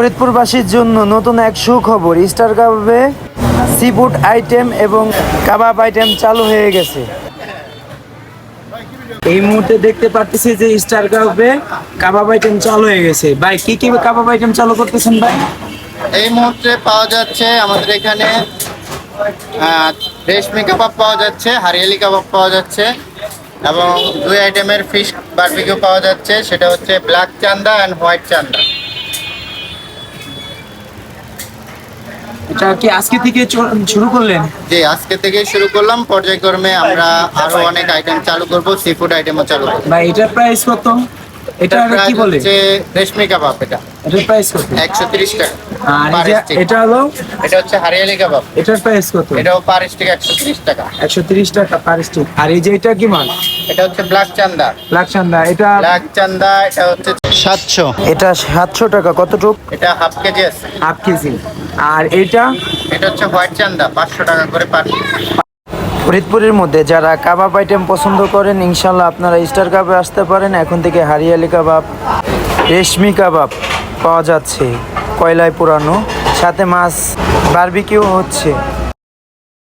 ফরিদপুরবাসীর জন্য নতুন এক সুখবর, স্টার কাবাবে সি ফুড আইটেম এবং কাবাব আইটেম চালু হয়ে গেছে। এই মুহূর্তে দেখতে পাচ্ছি যে স্টার কাবাবে কাবাব আইটেম চালু হয়ে গেছে। ভাই কি কি কাবাব আইটেম চালু করতেছেন ভাই? এই মুহূর্তে পাওয়া যাচ্ছে আমাদের এখানে রেশমি কাবাব পাওয়া যাচ্ছে, হারিয়ালি কাবাব পাওয়া যাচ্ছে এবং দুই আইটেমের ফিশ বারবিকিউ পাওয়া যাচ্ছে। সেটা হচ্ছে ব্ল্যাক চান্দা অ্যান্ড হোয়াইট চান্দা। এটা কি আজকে থেকে শুরু করলেন? জি, আজকে থেকেই শুরু করলাম। পর্যায়ক্রমে আমরা আরো অনেক আইটেম চালু করব, সি ফুড আইটেমও চালু করব। ভাই এটার প্রাইস কত? এটা কি বলে? হচ্ছে রেশমি কাবাব। এটার প্রাইস কত? 130 টাকা। আর এটা হলো, এটা হচ্ছে হারিয়ালি কাবাব। এটার প্রাইস কত? এটাও পার স্টিক 130 টাকা। 130 টাকা পার স্টিক। আর এই যে এটা কি মাল? এটা হচ্ছে ব্ল্যাক চান্দা। ব্ল্যাক চান্দা। এটা ব্ল্যাক চান্দা এটা হচ্ছে 700। এটা 700 টাকা। কতটুক? এটা হাফ কেজি আছে। Half KG. আর এটা হচ্ছে হোয়াইট চান্দা, 500 টাকা করে পার পিস। ফরিদপুরের মধ্যে যারা কাবাব আইটেম পছন্দ করেন, ইনশাল্লাহ আপনারা স্টার কাবাবে আসতে পারেন। এখন থেকে হারিয়ালি কাবাব, রেশমি কাবাব পাওয়া যাচ্ছে কয়লায় পোড়ানো, সাথে মাছ বারবিকিউ হচ্ছে।